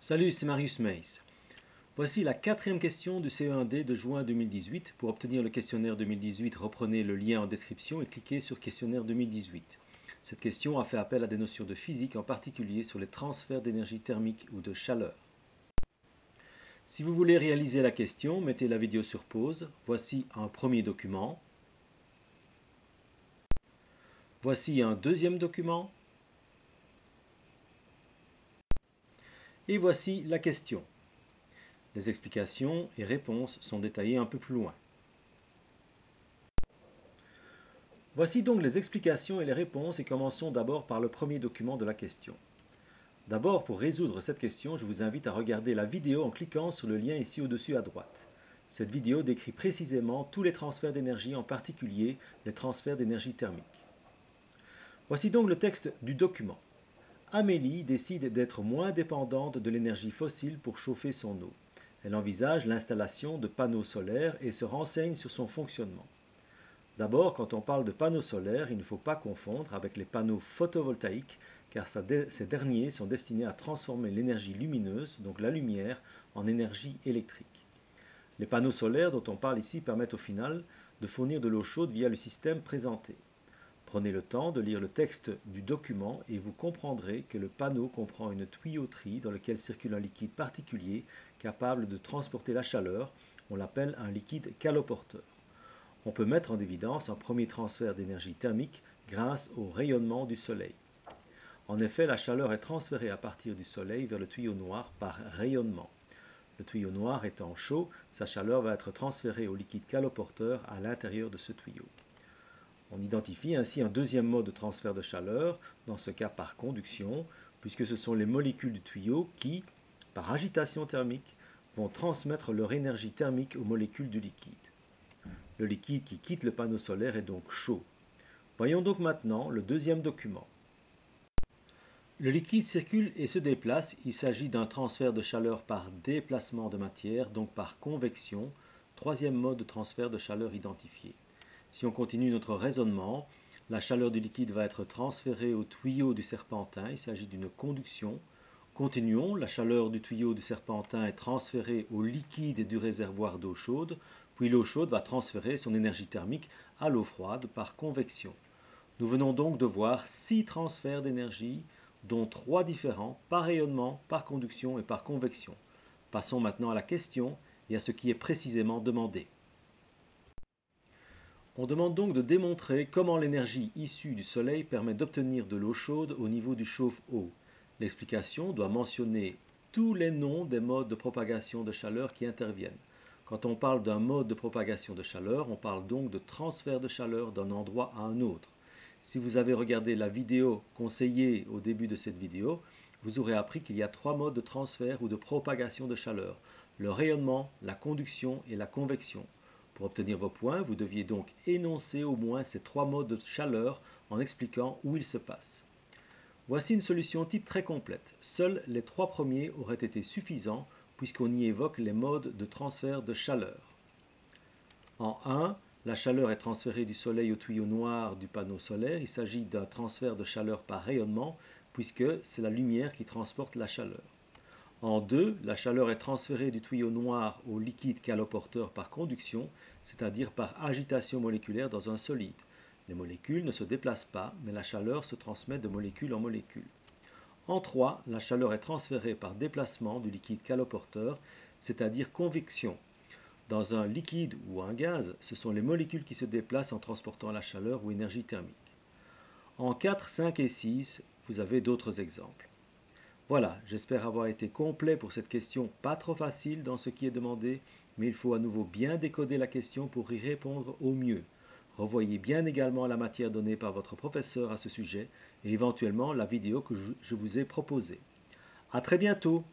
Salut, c'est Marius Meis. Voici la quatrième question du CE1D de juin 2018. Pour obtenir le questionnaire 2018, reprenez le lien en description et cliquez sur questionnaire 2018. Cette question a fait appel à des notions de physique, en particulier sur les transferts d'énergie thermique ou de chaleur. Si vous voulez réaliser la question, mettez la vidéo sur pause. Voici un premier document. Voici un deuxième document. Et voici la question. Les explications et réponses sont détaillées un peu plus loin. Voici donc les explications et les réponses et commençons d'abord par le premier document de la question. D'abord, pour résoudre cette question, je vous invite à regarder la vidéo en cliquant sur le lien ici au-dessus à droite. Cette vidéo décrit précisément tous les transferts d'énergie, en particulier les transferts d'énergie thermique. Voici donc le texte du document. Amélie décide d'être moins dépendante de l'énergie fossile pour chauffer son eau. Elle envisage l'installation de panneaux solaires et se renseigne sur son fonctionnement. D'abord, quand on parle de panneaux solaires, il ne faut pas confondre avec les panneaux photovoltaïques, car ces derniers sont destinés à transformer l'énergie lumineuse, donc la lumière, en énergie électrique. Les panneaux solaires dont on parle ici permettent au final de fournir de l'eau chaude via le système présenté. Prenez le temps de lire le texte du document et vous comprendrez que le panneau comprend une tuyauterie dans laquelle circule un liquide particulier capable de transporter la chaleur. On l'appelle un liquide caloporteur. On peut mettre en évidence un premier transfert d'énergie thermique grâce au rayonnement du soleil. En effet, la chaleur est transférée à partir du soleil vers le tuyau noir par rayonnement. Le tuyau noir étant chaud, sa chaleur va être transférée au liquide caloporteur à l'intérieur de ce tuyau. On identifie ainsi un deuxième mode de transfert de chaleur, dans ce cas par conduction, puisque ce sont les molécules du tuyau qui, par agitation thermique, vont transmettre leur énergie thermique aux molécules du liquide. Le liquide qui quitte le panneau solaire est donc chaud. Voyons donc maintenant le deuxième document. Le liquide circule et se déplace. Il s'agit d'un transfert de chaleur par déplacement de matière, donc par convection, troisième mode de transfert de chaleur identifié. Si on continue notre raisonnement, la chaleur du liquide va être transférée au tuyau du serpentin, il s'agit d'une conduction. Continuons, la chaleur du tuyau du serpentin est transférée au liquide du réservoir d'eau chaude, puis l'eau chaude va transférer son énergie thermique à l'eau froide par convection. Nous venons donc de voir 6 transferts d'énergie, dont 3 différents par rayonnement, par conduction et par convection. Passons maintenant à la question et à ce qui est précisément demandé. On demande donc de démontrer comment l'énergie issue du soleil permet d'obtenir de l'eau chaude au niveau du chauffe-eau. L'explication doit mentionner tous les noms des modes de propagation de chaleur qui interviennent. Quand on parle d'un mode de propagation de chaleur, on parle donc de transfert de chaleur d'un endroit à un autre. Si vous avez regardé la vidéo conseillée au début de cette vidéo, vous aurez appris qu'il y a 3 modes de transfert ou de propagation de chaleur: le rayonnement, la conduction et la convection. Pour obtenir vos points, vous deviez donc énoncer au moins ces 3 modes de chaleur en expliquant où ils se passent. Voici une solution type très complète. Seuls les 3 premiers auraient été suffisants puisqu'on y évoque les modes de transfert de chaleur. En 1, la chaleur est transférée du soleil au tuyau noir du panneau solaire. Il s'agit d'un transfert de chaleur par rayonnement puisque c'est la lumière qui transporte la chaleur. En 2, la chaleur est transférée du tuyau noir au liquide caloporteur par conduction, c'est-à-dire par agitation moléculaire dans un solide. Les molécules ne se déplacent pas, mais la chaleur se transmet de molécule en molécule. En 3, la chaleur est transférée par déplacement du liquide caloporteur, c'est-à-dire convection. Dans un liquide ou un gaz, ce sont les molécules qui se déplacent en transportant la chaleur ou énergie thermique. En 4, 5 et 6, vous avez d'autres exemples. Voilà, j'espère avoir été complet pour cette question pas trop facile dans ce qui est demandé, mais il faut à nouveau bien décoder la question pour y répondre au mieux. Revoyez bien également la matière donnée par votre professeur à ce sujet et éventuellement la vidéo que je vous ai proposée. À très bientôt!